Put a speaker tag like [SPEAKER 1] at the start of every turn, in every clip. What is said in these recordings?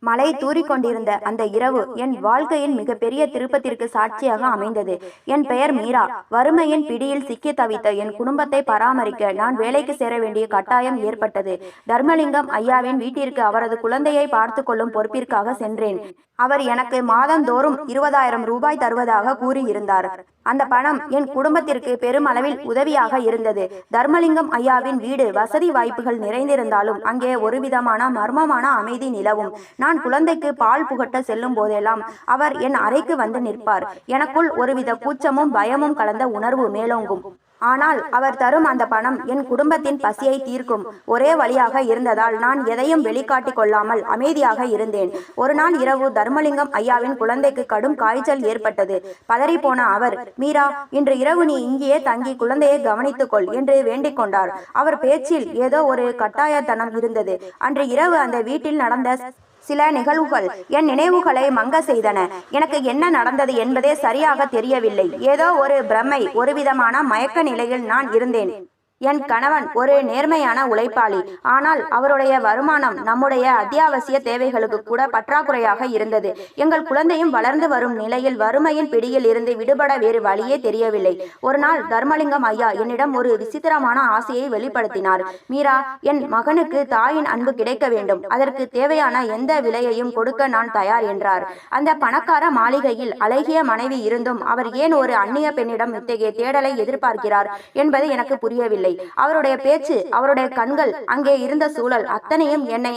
[SPEAKER 1] மழை தூறிக்கொண்டிருந்த அந்த இரவு என் வாழ்க்கையின் மிகப்பெரிய திருப்பத்திற்கு சாட்சியாக அமைந்தது. என் பெயர் மீரா. வறுமையின் பிடியில் சிக்கி தவித்த என் குடும்பத்தை பராமரிக்க நான் வேலைக்கு சேர வேண்டிய கட்டாயம் ஏற்பட்டது. தர்மலிங்கம் ஐயாவின் வீட்டிற்கு அவரது குழந்தையை பார்த்து கொள்ளும் பொறுப்பிற்காக சென்றேன். அவர் எனக்கு மாதந்தோறும் 20,000 ரூபாய் தருவதாக கூறியிருந்தார். அந்த பணம் என் குடும்பத்திற்கு பெருமளவில் உதவியாக இருந்தது. தர்மலிங்கம் ஐயாவின் வீடு வசதி வாய்ப்புகள் நிறைந்திருந்தாலும் அங்கே ஒருவிதமான மர்மமான அமைதி நிலவும். நான் குழந்தைக்கு பால் புகட்ட செல்லும் போதெல்லாம் அவர் என் அறைக்கு வந்து நிற்பார். எனக்குள் ஒருவித கூச்சமும் பயமும் கலந்த உணர்வு மேலோங்கும். ஆனால் அவர் தரும் அந்த பணம் என் குடும்பத்தின் பசியை தீர்க்கும் ஒரே வழியாக இருந்ததால் நான் எதையும் வெளிக்காட்டி கொள்ளாமல் அமைதியாக இருந்தேன். ஒரு நாள் இரவு தர்மலிங்கம் ஐயாவின் குழந்தைக்கு கடும் காய்ச்சல் ஏற்பட்டது. பதறிப்போன அவர், மீரா, இன்று இரவு நீ இங்கேயே தங்கி குழந்தையை கவனித்துக்கொள் என்று வேண்டிக் கொண்டார். அவர் பேச்சில் ஏதோ ஒரு கட்டாயத்தனம் இருந்தது. அன்று இரவு அந்த வீட்டில் நடந்த சில நிகழ்வுகள் என் நினைவுகளை மங்க செய்தன. எனக்கு என்ன நடந்தது என்பதே சரியாக தெரியவில்லை. ஏதோ ஒரு பிரமை, ஒருவிதமான மயக்க நிலையில் நான் இருந்தேன். என் கணவன் ஒரு நேர்மையான உழைப்பாளி. ஆனால் அவருடைய வருமானம் நம்முடைய அத்தியாவசிய தேவைகளுக்கு கூட பற்றாக்குறையாக இருந்தது. எங்கள் குழந்தையும் வளர்ந்து வரும் நிலையில் வறுமையின் பிடியில் இருந்து விடுபட வேறு வழியே தெரியவில்லை. ஒரு நாள் தர்மலிங்கம் ஐயா என்னிடம் ஒரு விசித்திரமான ஆசையை வெளிப்படுத்தினார். மீரா, என் மகனுக்கு தாயின் அன்பு கிடைக்க வேண்டும். அதற்கு தேவையான எந்த விலையையும் கொடுக்க நான் தயார் என்றார். அந்த பணக்கார மாளிகையில் அழகிய மனைவி இருந்தும் அவர் ஏன் ஒரு அந்நிய பெண்ணிடம் இத்தகைய தேடலை எதிர்பார்க்கிறார் என்பது எனக்கு புரியவில்லை. அவருடைய பேச்சு, அவருடைய கண்கள், அங்கே இருந்த சூழல் அத்தனையும் என்னை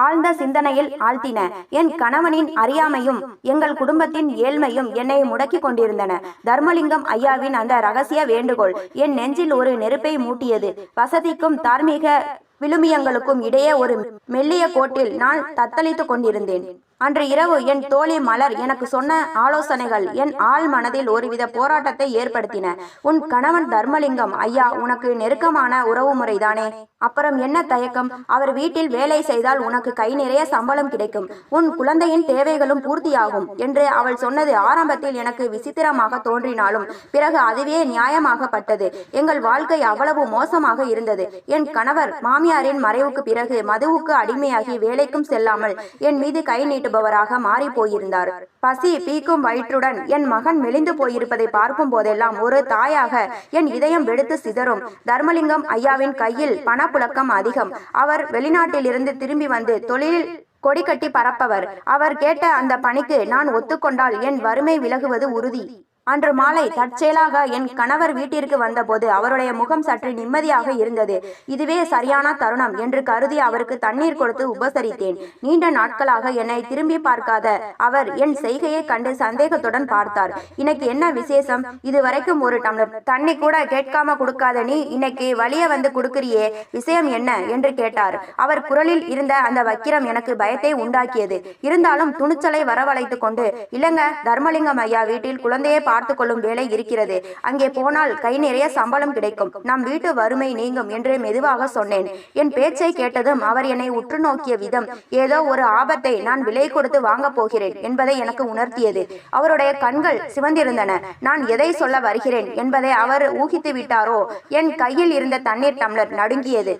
[SPEAKER 1] ஆழ்ந்த சிந்தனையில் ஆழ்த்தின. என் கணவனின் அறியாமையும் எங்கள் குடும்பத்தின் ஏழ்மையும் என்னை முடக்கி கொண்டிருந்தன. தர்மலிங்கம் ஐயாவின் அந்த ரகசிய வேண்டுகோள் என் நெஞ்சில் ஒரு நெருப்பை மூட்டியது. வசதிக்கும் தார்மீக விழுமியங்களுக்கும் இடையே ஒரு மெல்லிய கோட்டில் நான் தத்தளித்து கொண்டிருந்தேன். அன்று இரவு என் தோழி மலர் எனக்கு சொன்ன ஆலோசனைகள் என் ஆழ் மனதில் ஒருவித போராட்டத்தை ஏற்படுத்தின. உன் கணவன் தர்மலிங்கம் ஐயா உனக்கு நெருக்கமான உறவு முறைதானே? அப்புறம் என்ன தயக்கம்? அவர் வீட்டில் வேலை செய்தால் உனக்கு கை நிறைய சம்பளம் கிடைக்கும். உன் குழந்தையின் தேவைகளும் பூர்த்தியாகும் என்று அவள் சொன்னது ஆரம்பத்தில் எனக்கு விசித்திரமாக தோன்றினாலும் பிறகு அதுவே நியாயமாகப்பட்டது. எங்கள் வாழ்க்கை அவ்வளவு மோசமாக இருந்தது. என் கணவர் மாமியாரின் மறைவுக்கு பிறகு மதுவுக்கு அடிமையாகி வேலைக்கும் செல்லாமல் என் மீது கை நீட்டுபவராக மாறி போயிருந்தார். பசி பீக்கும் வயிற்றுடன் என் மகன் மெலிந்து போயிருப்பதை பார்க்கும் போதெல்லாம் ஒரு தாயாக என் இதயம் வெடித்து சிதறும். தர்மலிங்கம் ஐயாவின் கையில் பணப்புழக்கம் அதிகம். அவர் வெளிநாட்டிலிருந்து திரும்பி வந்து தொழிலில் கொடி கட்டி பறப்பவர். அவர் கேட்ட அந்த பணிக்கு நான் ஒத்துக்கொண்டால் என் வறுமை விலகுவது உறுதி. அன்று மாலை தற்செயலாக என் கணவர் வீட்டிற்கு வந்தபோது அவருடைய முகம் சற்று நிம்மதியாக இருந்தது. இதுவே சரியான தருணம் என்று கருதி அவருக்கு தண்ணீர் கொடுத்து உபசரித்தேன். நீண்ட நாட்களாக என்னை திரும்பி பார்க்காத அவர் என் செய்கையை கண்டு சந்தேகத்துடன் பார்த்தார். இன்னைக்கு என்ன விசேஷம்? இதுவரைக்கும் ஒரு டம்ளர் தண்ணி கூட கேட்காம கொடுக்காத நீ இன்னைக்கு வழிய வந்து கொடுக்கிறியே, விஷயம் என்ன என்று கேட்டார். அவர் குரலில் இருந்த அந்த வக்கிரம் எனக்கு பயத்தை உண்டாக்கியது. இருந்தாலும் துணிச்சலை வரவழைத்து கொண்டு, இல்லங்க, தர்மலிங்கம் ஐயா வீட்டில் குழந்தையை பார்த்து கொள்ளும் வேலை இருக்கிறது. அங்கே போனால் கை நிறைய சம்பளம் கிடைக்கும். நம் வீட்டு வறுமை நீங்கும் என்று மெதுவாக சொன்னேன். என் பேச்சை கேட்டதும் அவர் என்னை உற்று நோக்கிய விதம் ஏதோ ஒரு ஆபத்தை நான் விலை கொடுத்து வாங்க போகிறேன் என்பதை எனக்கு உணர்த்தியது. அவருடைய கண்கள் சிவந்திருந்தன. நான் எதை சொல்ல வருகிறேன் என்பதை அவர் ஊகித்து விட்டாரோ? என் கையில் இருந்த தண்ணீர் டம்ளர் நடுங்கியது.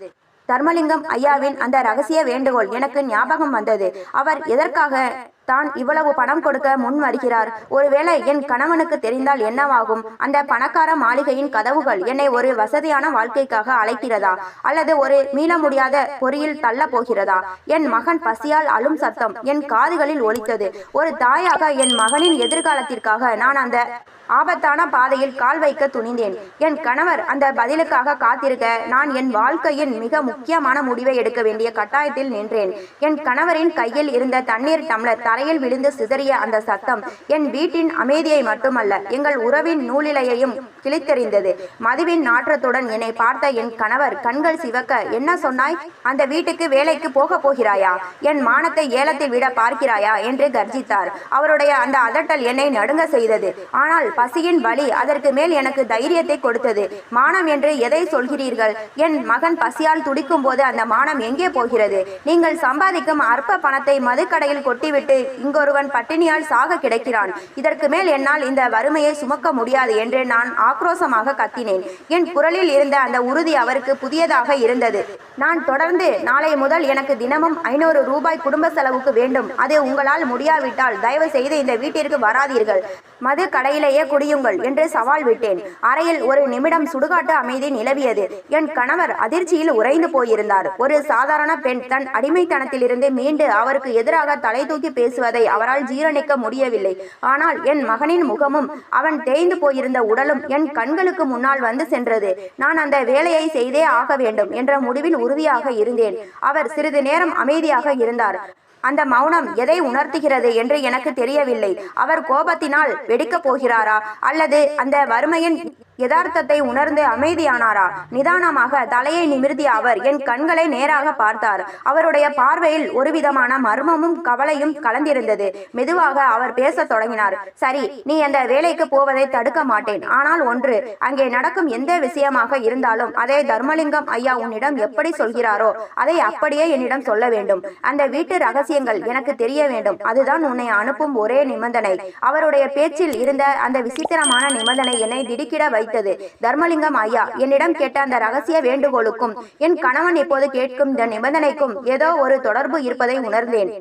[SPEAKER 1] தர்மலிங்கம் ஐயாவின் அந்த ரகசிய வேண்டுகோள் எனக்கு ஞாபகம் வந்தது. அவர் எதற்காக தான் இவ்வளவு பணம் கொடுக்க முன் வருகிறார்? ஒருவேளை என் கணவனுக்கு தெரிந்தால் என்னவாகும்? அந்த பணக்கார மாளிகையின் கதவுகள் என்னை ஒரு வசதியான வாழ்க்கைக்காக அழைக்கிறதா, அல்லது ஒரு மீள முடியாத பொறியில் தள்ள போகிறதா? என் மகன் பசியால் அழும் சத்தம் என் காதுகளில் ஒலித்தது. ஒரு தாயாக என் மகனின் எதிர்காலத்திற்காக நான் அந்த ஆபத்தான பாதையில் கால் வைக்க துணிந்தேன். என் கணவர் அந்த பதிலுக்காக காத்திருக்க நான் என் வாழ்க்கையின் மிக முக்கியமான முடிவை எடுக்க வேண்டிய கட்டாயத்தில் நின்றேன். என் கணவரின் கையில் இருந்த தண்ணீர் டம்ளர் தரையில் விழுந்து சிதறிய அந்த சத்தம் என் வீட்டின் அமைதியை மட்டுமல்ல, எங்கள் உறவின் நூலிலையையும் கிழித்தெறிந்தது. மதுவின் நாற்றத்துடன் என்னை பார்த்த என் கணவர் கண்கள் சிவக்க, என்ன சொன்னாய்? அந்த வீட்டுக்கு வேலைக்கு போக போகிறாயா? என் மானத்தை ஏலத்தில் விட பார்க்கிறாயா என்று கர்ஜித்தார். அவருடைய அந்த அதட்டல் என்னை நடுங்க செய்தது. ஆனால் பசியின் வலி அதற்கு மேல் எனக்கு தைரியத்தை கொடுத்தது. மானம் என்று எதை சொல்கிறீர்கள்? என் மகன் பசியால் துடிக்கும் போது அந்த மானம் எங்கே போகிறது? நீங்கள் சம்பாதிக்கும் அற்ப பணத்தை மதுக்கடையில் கொட்டிவிட்டு இங்கொருவன் பட்டினியால் சாக கிடக்கிறான். இதற்கு மேல் என்னால் இந்த வறுமையை சுமக்க முடியாது என்று நான் ஆக்ரோசமாக கத்தினேன். என் குரலில் இருந்த அந்த உறுதி அவருக்கு புதியதாக இருந்தது. நான் தொடர்ந்து, நாளை முதல் எனக்கு தினமும் 500 ரூபாய் குடும்ப செலவுக்கு வேண்டும். அது உங்களால் முடியாவிட்டால் தயவு செய்து இந்த வீட்டிற்கு வராதீர்கள், மது கடையிலேயே குடியுங்கள் என்று சவால் விட்டேன். அறையில் ஒரு நிமிடம் சுடுகாட்டு அமைதி நிலவியது. என் கணவர் அதிர்ச்சியில் உறைந்து போயிருந்தார். ஒரு சாதாரண பெண் தன் அடிமைத்தனத்திலிருந்து மீண்டு அவருக்கு எதிராக தலை தூக்கி பேசுவதை அவரால் ஜீரணிக்க முடியவில்லை. ஆனால் என் மகனின் முகமும் அவன் தேய்ந்து போயிருந்த உடலும் என் கண்களுக்கு முன்னால் வந்து சென்றது. நான் அந்த வேலையை செய்தே ஆக வேண்டும் என்ற முடிவில் உறுதியாக இருந்தேன். அவர் சிறிது நேரம் அமைதியாக இருந்தார். அந்த மௌனம் எதை உணர்த்துகிறது என்று எனக்கு தெரியவில்லை. அவர் கோபத்தினால் வெடிக்கப் போகிறாரா அல்லது அந்த வறுமையின் யதார்த்தத்தை உணர்ந்து அமைதியானாரா? நிதானமாக தலையை நிமிர்த்திய அவர் என் கண்களை நேராக பார்த்தார். அவருடைய பார்வையில் ஒருவிதமான மர்மமும் கவலையும் கலந்திருந்தது. மெதுவாக அவர் பேசத் தொடங்கினார். சரி, நீ அந்த வேலைக்கு போவதை தடுக்க மாட்டேன். ஆனால் ஒன்று, அங்கே நடக்கும் எந்த விஷயமாக இருந்தாலும் அதை தர்மலிங்கம் ஐயா உன்னிடம் எப்படி சொல்கிறாரோ அதை அப்படியே என்னிடம் சொல்ல வேண்டும். அந்த வீட்டு ரகசியங்கள் எனக்கு தெரிய வேண்டும். அதுதான் உன்னை அனுப்பும் ஒரே நிபந்தனை. அவருடைய பேச்சில் இருந்த அந்த விசித்திரமான நிபந்தனை என்னை திடுக்கிட வைத்தது. தர்மலிங்கம் ஐயா என்னிடம் கேட்ட அந்த ரகசிய வேண்டுகோளுக்கும் என் கணவன் இப்போது கேட்கும் இந்த நிபந்தனைக்கும் ஏதோ ஒரு தொடர்பு இருப்பதை உணர்ந்தேன்.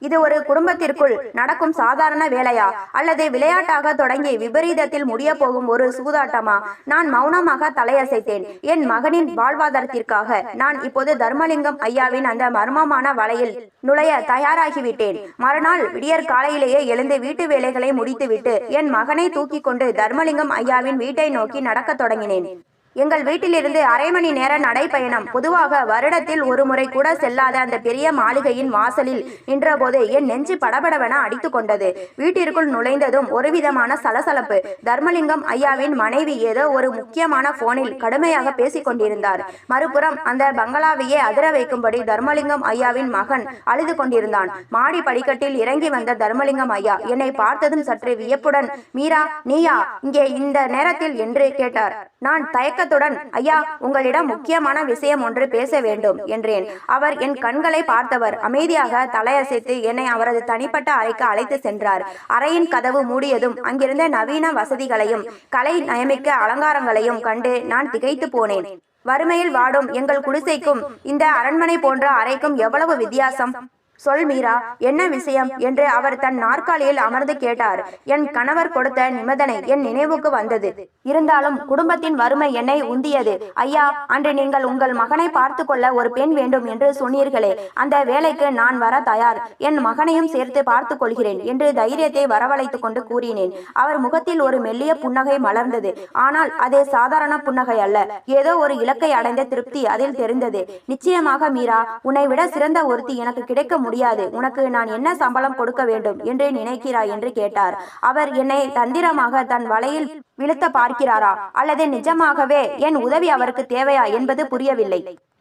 [SPEAKER 1] இது ஒரு குடும்பத்திற்குள் நடக்கும் சாதாரண வேலையா அல்லது விளையாட்டாக தொடங்கி விபரீதத்தில் முடிய போகும் ஒரு சூதாட்டமா? நான் மௌனமாக தலையசைத்தேன். என் மகனின் வாழ்வாதாரத்திற்காக நான் இப்போது தர்மலிங்கம் ஐயாவின் அந்த மர்மமான வலையில் நுழைய தயாராகிவிட்டேன். மறுநாள் விடியற் காலையிலேயே எழுந்து வீட்டு வேலைகளை முடித்துவிட்டு என் மகனை தூக்கி கொண்டு தர்மலிங்கம் ஐயாவின் வீட்டை நோக்கி நடக்கத் தொடங்கினேன். எங்கள் வீட்டிலிருந்து அரை மணி நேர நடைப்பயணம். பொதுவாக வருடத்தில் ஒரு முறை கூட செல்லாத அந்த பெரிய மாளிகையின் வாசலில் நின்றபோது என் நெஞ்சு படபடவென அடித்து கொண்டது. வீட்டிற்குள் நுழைந்ததும் ஒரு விதமான சலசலப்பு. தர்மலிங்கம் ஐயாவின் மனைவி ஏதோ ஒரு முக்கியமான போனில் கடுமையாக பேசிக் கொண்டிருந்தார். மறுபுறம் அந்த பங்களாவையே அதிர வைக்கும்படி தர்மலிங்கம் ஐயாவின் மகன் அழுது கொண்டிருந்தான். மாடி படிக்கட்டில் இறங்கி வந்த தர்மலிங்கம் ஐயா என்னை பார்த்ததும் சற்று வியப்புடன், மீரா, நீயா இங்கே இந்த நேரத்தில் என்று கேட்டார். நான் தயக்கத்துடன், ஐயா, உங்களிடம் முக்கியமான விஷயம் ஒன்று பேச வேண்டும் என்றேன். அவர் என் கண்களை பார்த்தவர் அமைதியாக தலையசைத்து என்னை அவரது தனிப்பட்ட அறைக்கு அழைத்து சென்றார். அறையின் கதவு மூடியதும் அங்கிருந்த நவீன வசதிகளையும் கலை நயமிக்க அலங்காரங்களையும் கண்டு நான் திகைத்து போனேன். வறுமையில் வாடும் எங்கள் குடிசைக்கும் இந்த அரண்மனை போன்ற அறைக்கும் எவ்வளவு வித்தியாசம்! சொல் மீரா, என்ன விஷயம் என்று அவர் தன் நாற்காலியில் அமர்ந்து கேட்டார். என் கணவர் கொடுத்த நிபந்தனை என் நினைவுக்கு வந்தது. இருந்தாலும் குடும்பத்தின் வறுமை என்னை உந்தியது. ஐயா, அன்று நீங்கள் உங்கள் மகனை பார்த்து கொள்ள ஒரு பெண் வேண்டும் என்று சொன்னீர்களே, அந்த வேலைக்கு நான் வர தயார். என் மகனையும் சேர்த்து பார்த்து கொள்கிறேன் என்று தைரியத்தை வரவழைத்து கொண்டு கூறினேன். அவர் முகத்தில் ஒரு மெல்லிய புன்னகை மலர்ந்தது. ஆனால் அது சாதாரண புன்னகை அல்ல. ஏதோ ஒரு இலக்கை அடைந்த திருப்தி அதில் தெரிந்தது. நிச்சயமாக மீரா, உன்னை விட சிறந்த ஒருத்தி எனக்கு கிடைக்க முடியாது. உனக்கு நான் என்ன சம்பளம் கொடுக்க வேண்டும் என்று நினைக்கிறாய் என்று கேட்டார். அவர் என்னை தந்திரமாக தன் வலையில் விழுத்த பார்க்கிறாரா அல்லது நிஜமாகவே என் உதவி அவருக்கு தேவையா என்பது புரியவில்லை.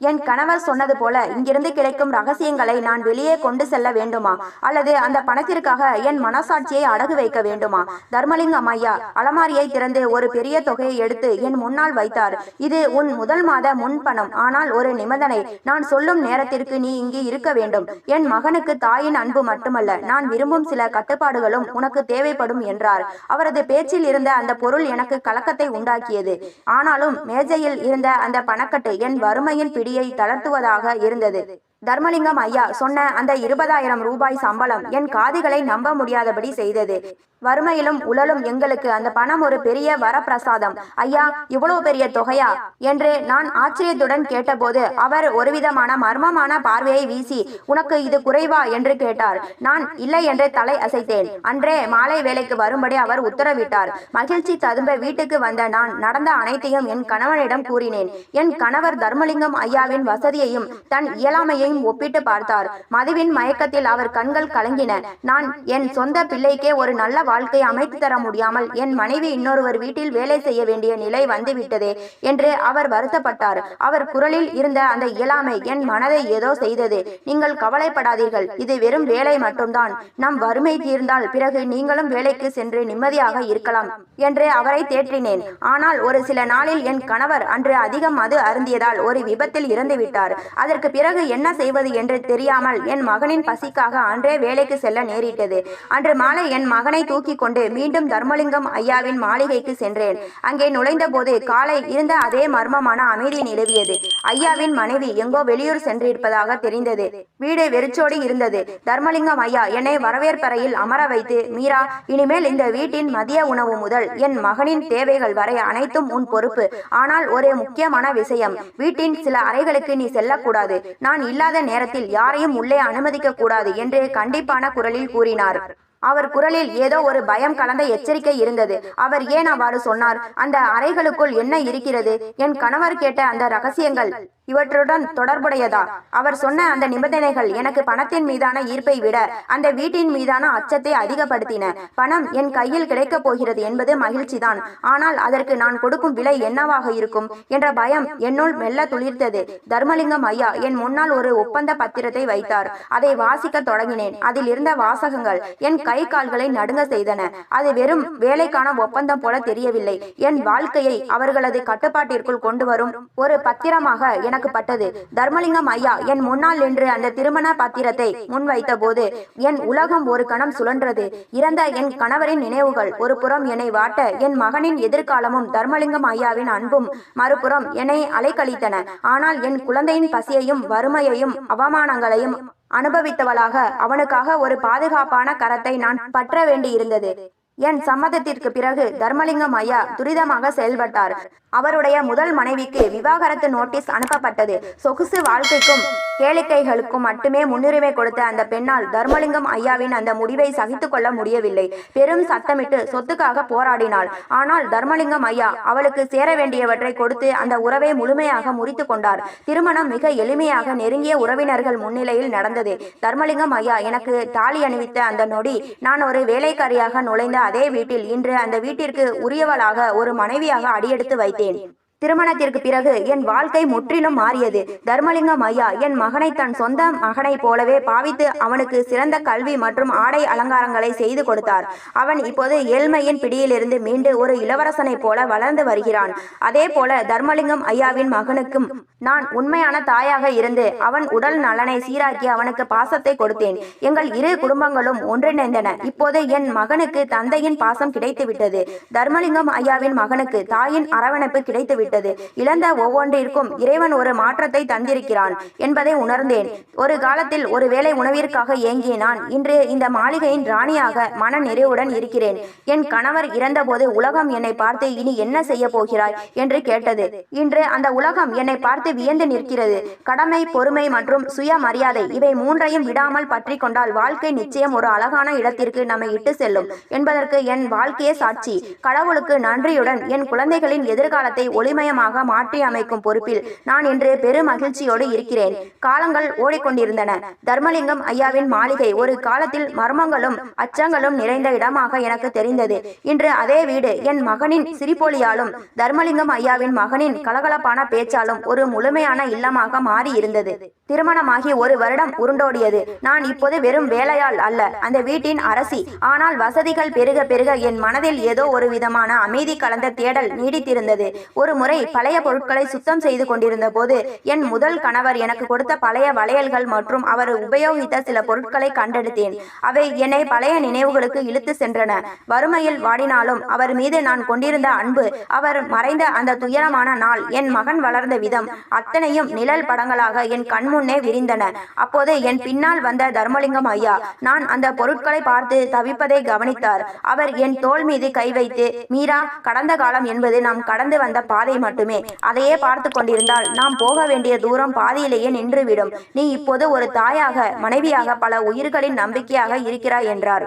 [SPEAKER 1] என் கணவர் சொன்னது போல இங்கிருந்து கிடைக்கும் ரகசியங்களை நான் வெளியே கொண்டு செல்ல வேண்டுமா அல்லது அந்த பணத்திற்காக என் மனசாட்சியை அடகு வைக்க வேண்டுமா? தர்மலிங்கம் ஐயா அலமாரியை திறந்து ஒரு பெரிய தொகையை எடுத்து என் முன்னால் வைத்தார். இது உன் முதல் மாத முன்பணம். ஆனால் ஒரு நிபந்தனை. நான் சொல்லும் நேரத்திற்கு நீ இங்கு இருக்க வேண்டும். என் மகனுக்கு தாயின் அன்பு மட்டுமல்ல, நான் விரும்பும் சில கட்டுப்பாடுகளும் உனக்கு தேவைப்படும் என்றார். அவரது பேச்சில் இருந்த அந்த பொருள் எனக்கு கலக்கத்தை உண்டாக்கியது. ஆனாலும் மேஜையில் இருந்த அந்த பணக்கட்டு என் வறுமையின் பிடியை தளர்த்துவதாக இருந்தது. தர்மலிங்கம் ஐயா சொன்ன அந்த 20,000 ரூபாய் சம்பளம் என் காதுகளை நம்ப முடியாதபடி செய்தது. வறுமையிலும் உழலும் எங்களுக்கு அந்த பணம் ஒரு பெரிய வரப்பிரசாதம். ஐயா, இவ்வளவு பெரிய தொகையா என்று நான் ஆச்சரியத்துடன் கேட்டபோது அவர் ஒருவிதமான மர்மமான பார்வையை வீசி, உனக்கு இது குறைவா என்று கேட்டார். நான் இல்லை என்று தலை அசைத்தேன். அன்றே மாலை வேலைக்கு வரும்படி அவர் உத்தரவிட்டார். மகிழ்ச்சி ததும்ப வீட்டுக்கு வந்த நான் நடந்த அனைத்தையும் என் கணவனிடம் கூறினேன். என் கணவர் தர்மலிங்கம் ஐயாவின் வசதியையும் தன் இயலாமையையும் இருவரையும் ஒப்பிட்டு பார்த்தார். மதுவின் மயக்கத்தில் அவர் கண்கள் கலங்கின. நான் என் சொந்த பிள்ளைக்கே ஒரு நல்ல வாழ்க்கை அமைத்து தர முடியாமல் என் மனைவி இன்னொருவர் வீட்டில் வேலை செய்ய வேண்டிய நிலை வந்துவிட்டதே என்று அவர் வருத்தப்பட்டார். அவர் குரலில் இருந்த அந்த இயலாமை என் மனதை ஏதோ செய்தது. நீங்கள் கவலைப்படாதீர்கள், இது வெறும் வேலை மட்டும்தான். நம் வறுமை தீர்ந்தால் பிறகு நீங்களும் வேலைக்கு சென்று நிம்மதியாக இருக்கலாம் என்று அவரை தேற்றினேன். ஆனால் ஒரு சில நாளில் என் கணவர் அன்று அதிகம் மது அருந்தியதால் ஒரு விபத்தில் இறந்துவிட்டார். அதற்கு பிறகு என்ன செய்வது என்று தெரியாமல் என் மகனின் பசிக்காக அன்றே வேலைக்கு செல்ல நேரிட்டது. அன்று மாலை என் மகனை தூக்கி கொண்டு மீண்டும் தர்மலிங்கம் ஐயாவின் மாளிகைக்கு சென்றேன். அங்கே நுழைந்த போது காலை இருந்த அதே மர்மமான அமைதி நிலவியது. ஐயாவின் மனைவி எங்கோ வெளியூர் சென்றிருப்பதாக தெரிந்தது. வீடு வெறிச்சோடி இருந்தது. தர்மலிங்கம் ஐயா என்னை வரவேற்பறையில் அமர வைத்து, மீரா, இனிமேல் இந்த வீட்டின் மதிய உணவு முதல் என் மகனின் தேவைகள் வரை அனைத்தும் உன் பொறுப்பு. ஆனால் ஒரு முக்கியமான விஷயம், வீட்டின் சில அறைகளுக்கு நீ செல்லக்கூடாது. நான் இல்லாத நேரத்தில் யாரையும் உள்ளே அனுமதிக்க கூடாது என்று கண்டிப்பான குரலில் கூறினார். அவர் குரலில் ஏதோ ஒரு பயம் கலந்த எச்சரிக்கை இருந்தது. அவர் ஏன் அவ்வாறு சொன்னார்? அந்த அறைகளுக்குள் என்ன இருக்கிறது? என் கணவர் கேட்ட அந்த ரகசியங்கள் இவற்றுடன் தொடர்புடையதா? அவர் சொன்ன அந்த நிபந்தனைகள் எனக்கு பணத்தின் மீதான ஈர்ப்பை விட அந்த வீட்டின் மீதான அச்சத்தை அதிகப்படுத்தின. பணம் என் கையில் கிடைக்கப் போகிறது என்பது மகிழ்ச்சிதான். ஆனால் அதற்கு நான் கொடுக்கும் விலை என்னவாக இருக்கும் என்ற பயம் என்னுள் மெல்ல துளிர்த்தது. தர்மலிங்கம் ஐயா என் முன்னால் ஒரு ஒப்பந்த பத்திரத்தை வைத்தார். அதை வாசிக்க தொடங்கினேன். அதில் இருந்த வாசகங்கள் என் கை கால்களை நடுங்க செய்தன. அது வெறும் வேலைக்கான ஒப்பந்தம் போல தெரியவில்லை. என் வாழ்க்கையை அவர்களது கட்டுப்பாட்டிற்குள் கொண்டு வரும் ஒரு பத்திரமாக எனக்கு பட்டது. தர்மலிங்கம் ஐயா என் முன்னால் நின்று அந்த திருமண பத்திரத்தை முன்வைத்த போது என் உலகம் ஒரு கணம் சுழன்றது. இறந்த என் கணவரின் நினைவுகள் ஒரு புறம் என்னை வாட்ட, என் மகனின் எதிர்காலமும் தர்மலிங்கம் ஐயாவின் அன்பும் மறுபுறம் என்னை அலைக்கழித்தன. ஆனால் என் குழந்தையின் பசியையும் வறுமையையும் அவமானங்களையும் அனுபவித்தவளாக அவனுக்காக ஒரு பாதுகாப்பான கரத்தை நான் பற்ற வேண்டியிருந்தது. என் சம்மதத்திற்கு பிறகு தர்மலிங்கம் ஐயா துரிதமாக செயல்பட்டார். அவருடைய முதல் மனைவிக்கு விவாகரத்து நோட்டீஸ் அனுப்பப்பட்டது. சொகுசு வாழ்க்கைக்கும் கேளிக்கைகளுக்கும் மட்டுமே முன்னுரிமை கொடுத்த அந்த பெண்ணால் தர்மலிங்கம் ஐயாவின் அந்த முடிவை சகித்து கொள்ள முடியவில்லை. பெரும் சத்தமிட்டு சொத்துக்காக போராடினாள். ஆனால் தர்மலிங்கம் ஐயா அவளுக்கு சேர வேண்டியவற்றை கொடுத்து அந்த உறவை முழுமையாக முறித்து கொண்டார். திருமணம் மிக எளிமையாக நெருங்கிய உறவினர்கள் முன்னிலையில் நடந்தது. தர்மலிங்கம் ஐயா எனக்கு தாலி அணிவித்த அந்த நொடி நான் ஒரு வேலைக்காரியாக நுழைந்த அதே வீட்டில் இன்று அந்த வீட்டிற்கு உரியவளாக ஒரு மனைவியாக அடியெடுத்து வைத்தேன். திருமணத்திற்கு பிறகு என் வாழ்க்கை முற்றிலும் மாறியது. தர்மலிங்கம் ஐயா என் மகனை தன் சொந்த மகனை போலவே பாவித்து அவனுக்கு சிறந்த கல்வி மற்றும் ஆடை அலங்காரங்களை செய்து கொடுத்தார். அவன் இப்போது ஏழ்மையின் பிடியிலிருந்து மீண்டு ஒரு இளவரசனை போல வளர்ந்து வருகிறான். அதே போல தர்மலிங்கம் ஐயாவின் மகனுக்கும் நான் உண்மையான தாயாக இருந்து அவன் உடல் நலனை சீராக்கி அவனுக்கு பாசத்தை கொடுத்தேன். எங்கள் இரு குடும்பங்களும் ஒன்றிணைந்தன. இப்போது என் மகனுக்கு தந்தையின் பாசம் கிடைத்துவிட்டது. தர்மலிங்கம் ஐயாவின் மகனுக்கு தாயின் அரவணைப்பு கிடைத்துவிட்டது. இழந்த ஒவ்வொன்றிற்கும் இறைவன் ஒரு மாற்றத்தை தந்திருக்கிறான் என்பதை உணர்ந்தேன். ஒரு காலத்தில் ஒரு வேளை உணவிற்காக ஏங்கிய நான் இன்று இந்த மாளிகையின் ராணியாக மன நிறைவுடன் இருக்கிறேன். என் கணவர் இறந்தபோது உலகம் என்னை பார்த்து இனி என்ன செய்ய போகிறாய் என்று கேட்டது. இன்று அந்த உலகம் என்னை பார்த்து வியந்து நிற்கிறது. கடமை, பொறுமை மற்றும் சுயமரியாதை இவை மூன்றையும் விடாமல் பற்றி கொண்டால் வாழ்க்கை நிச்சயம் ஒரு அழகான இடத்திற்கு நம்மை இட்டு செல்லும் என்பதற்கு என் வாழ்க்கையே சாட்சி. கடவுளுக்கு நன்றியுடன் என் குழந்தைகளின் எதிர்காலத்தை ஒளிமயமாக மாற்றி அமைக்கும் பொறுப்பில் நான் இன்று பெரும் மகிழ்ச்சியோடு இருக்கிறேன். காலங்கள் ஓடிக்கொண்டிருந்தன. தர்மலிங்கம் ஐயாவின் மாளிகை ஒரு காலத்தில் மர்மங்களும் அச்சங்களும் நிறைந்த இடமாக எனக்கு தெரிந்தது. இன்று அதே வீடு என் மகனின் சிரிப்பொலியாலும் தர்மலிங்கம் ஐயாவின் மகனின் கலகலப்பான பேச்சாலும் ஒரு முழுமையான இல்லமாக மாறி இருந்தது. திருமணமாகி ஒரு வருடம் உருண்டோடியது. நான் இப்போது வெறும் வேலையாள் அல்ல, அந்த வீட்டின் அரசி. ஆனால் வசதிகள் பெருக பெருக என் மனதில் ஏதோ ஒரு விதமான அமைதி கலந்த தேடல் நீடித்திருந்தது. ஒரு முறை பழைய பொருட்களை சுத்தம் செய்து கொண்டிருந்த போது என் முதல் கணவர் எனக்கு கொடுத்த பழைய வளையல்கள் மற்றும் அவர் உபயோகித்த சில பொருட்களை கண்டெடுத்தேன். அவை என்னை பழைய நினைவுகளுக்கு இழுத்து சென்றன. வறுமையில் வாடினாலும் அவர் மீது நான் கொண்டிருந்த அன்பு, அவர் மறைந்த அந்த துயரமான நாள், என் மகன் வளர்ந்த விதம் அத்தனையும் நிழல் படங்களாக என் கண்முன்னே விரிந்தன. அப்போது என் பின்னால் வந்த தர்மலிங்கம் ஐயா நான் அந்த பொருட்களை பார்த்து தவிப்பதை கவனித்தார். அவர் என் தோள் மீது கை வைத்து, மீரா, கடந்த காலம் என்பது நாம் கடந்து வந்த பாதை மட்டுமே. அதையே பார்த்து கொண்டிருந்தால் நாம் போக வேண்டிய தூரம் பாதியிலேயே நின்றுவிடும். நீ இப்போது ஒரு தாயாக, மனைவியாக, பல உயிர்களின் நம்பிக்கையாக இருக்கிறாய் என்றார்.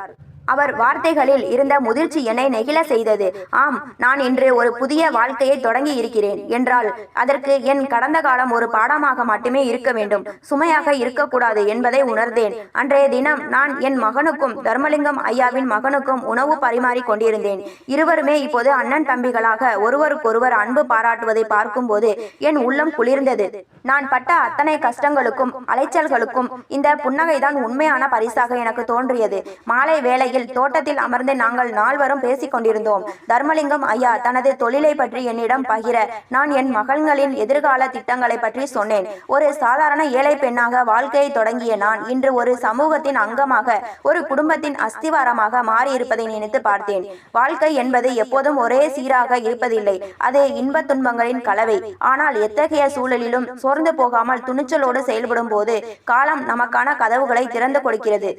[SPEAKER 1] அவர் வார்த்தைகளில் இருந்த முதிர்ச்சி என்னை நெகிழ செய்தது. ஆம், நான் இன்று ஒரு புதிய வாழ்க்கையை தொடங்கி இருக்கிறேன் என்றால் அதற்கு என் கடந்த காலம் ஒரு பாடமாக மட்டுமே இருக்க வேண்டும், சுமையாக இருக்கக்கூடாது என்பதை உணர்ந்தேன். அன்றைய தினம் நான் என் மகனுக்கும் தர்மலிங்கம் ஐயாவின் மகனுக்கும் உணவு பரிமாறி கொண்டிருந்தேன். இருவருமே இப்போது அண்ணன் தம்பிகளாக ஒருவருக்கொருவர் அன்பு பாராட்டுவதை பார்க்கும்போது என் உள்ளம் குளிர்ந்தது. நான் பட்ட அத்தனை கஷ்டங்களுக்கும் அலைச்சல்களுக்கும் இந்த புன்னகைதான் உண்மையான பரிசாக எனக்கு தோன்றியது. மாலை வேளையில் தோட்டத்தில் அமர்ந்து நாங்கள் நால்வரும் பேசிக் கொண்டிருந்தோம். தர்மலிங்கம் ஐயா தனது தொழிலை பற்றி என்னிடம் பகிர நான் என் மகன்களின் எதிர்கால திட்டங்களை பற்றி சொன்னேன். ஒரு சாதாரண ஏழை பெண்ணாக வாழ்க்கையை தொடங்கிய நான் இன்று ஒரு சமூகத்தின் அங்கமாக, ஒரு குடும்பத்தின் அஸ்திவாரமாக மாறியிருப்பதை நினைத்து பார்த்தேன். வாழ்க்கை என்பது எப்போதும் ஒரே சீராக இருப்பதில்லை, அது இன்ப துன்பங்களின் கலவை. ஆனால் எத்தகைய சூழலிலும் சோர்ந்து போகாமல் துணிச்சலோடு செயல்படும் போது காலம் நமக்கான கதவுகளை திறந்து கொடுக்கிறது.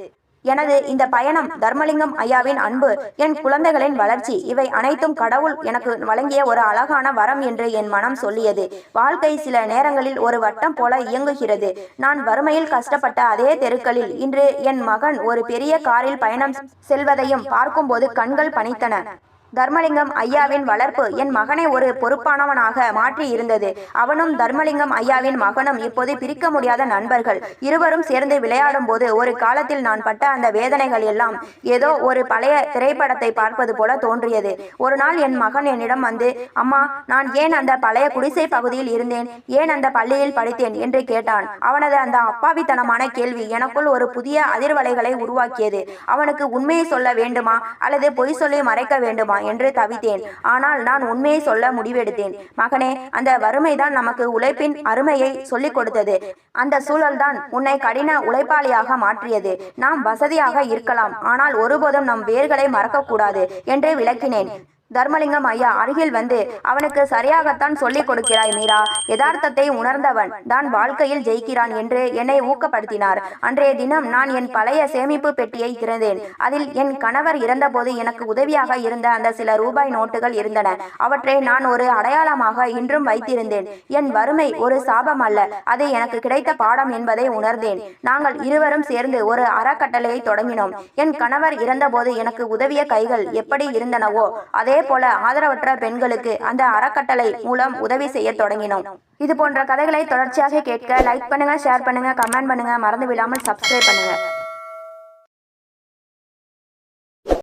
[SPEAKER 1] எனது இந்த பயணம், தர்மலிங்கம் ஐயாவின் அன்பு, என் குழந்தைகளின் வளர்ச்சி, இவை அனைத்தும் கடவுள் எனக்கு வழங்கிய ஒரு அழகான வரம் என்று என் மனம் சொல்லியது. வாழ்க்கை சில நேரங்களில் ஒரு வட்டம் போல இயங்குகிறது. நான் வறுமையில் கஷ்டப்பட்ட அதே தெருக்களில் இன்று என் மகன் ஒரு பெரிய காரில் பயணம் செல்வதையும் பார்க்கும்போது கண்கள் பனித்தன. தர்மலிங்கம் ஐயாவின் வளர்ப்பு என் மகனை ஒரு பொறுப்பானவனாக மாற்றி இருந்தது. அவனும் தர்மலிங்கம் ஐயாவின் மகனும் இப்போது பிரிக்க முடியாத நண்பர்கள். இருவரும் சேர்ந்து விளையாடும் போது ஒரு காலத்தில் நான் பட்ட அந்த வேதனைகள் எல்லாம் ஏதோ ஒரு பழைய திரைப்படத்தை பார்ப்பது போல தோன்றியது. ஒரு நாள் என் மகன் என்னிடம் வந்து, அம்மா, நான் ஏன் அந்த பழைய குடிசை பகுதியில் இருந்தேன், ஏன் அந்த பள்ளியில் படித்தேன் என்று கேட்டான். அவனது அந்த அப்பாவித்தனமான கேள்வி எனக்குள் ஒரு புதிய அதிர்வலைகளை உருவாக்கியது. அவனுக்கு உண்மையை சொல்ல வேண்டுமா அல்லது பொய் சொல்லி மறைக்க வேண்டுமா என்று தவித்தேன். ஆனால் நான் உண்மையை சொல்ல முடிவெடுத்தேன். மகனே, அந்த வறுமைதான் நமக்கு உழைப்பின் அருமையை சொல்லிக் கொடுத்தது. அந்த சூழல்தான் உன்னை கடின உழைப்பாளியாக மாற்றியது. நாம் வசதியாக இருக்கலாம், ஆனால் ஒருபோதும் நம் வேர்களை மறக்கக்கூடாது என்று விளக்கினேன். தர்மலிங்கம் ஐயா அருகில் வந்து, அவனுக்கு சரியாகத்தான் சொல்லிக் கொடுக்கிறாய் மீரா, யதார்த்தத்தை உணர்ந்தவன் தான் வாழ்க்கையில் ஜெயிக்கிறான் என்று என்னை ஊக்கப்படுத்தினார். அன்றைய தினம் நான் என் பழைய சேமிப்பு பெட்டியை திறந்தேன். அதில் என் கணவர் இறந்தபோது எனக்கு உதவியாக இருந்த அந்த சில ரூபாய் நோட்டுகள் இருந்தன. அவற்றை நான் ஒரு அடையாளமாக இன்றும் வைத்திருந்தேன். என் வறுமை ஒரு சாபம் அல்ல, அது எனக்கு கிடைத்த பாடம் என்பதை உணர்ந்தேன். நாங்கள் இருவரும் சேர்ந்து ஒரு அறக்கட்டளையை தொடங்கினோம். என் கணவர் இறந்தபோது எனக்கு உதவிய கைகள் எப்படி இருந்தனவோ அதே போல ஆதரவற்ற பெண்களுக்கு அந்த அறக்கட்டளை மூலம் உதவி செய்ய தொடங்கினோம். இது போன்ற கதைகளை தொடர்ச்சியாக கேட்க லைக் பண்ணுங்க, ஷேர் பண்ணுங்க, கமெண்ட் பண்ணுங்க, மறந்து விடாமல் சப்ஸ்கிரைப் பண்ணுங்க.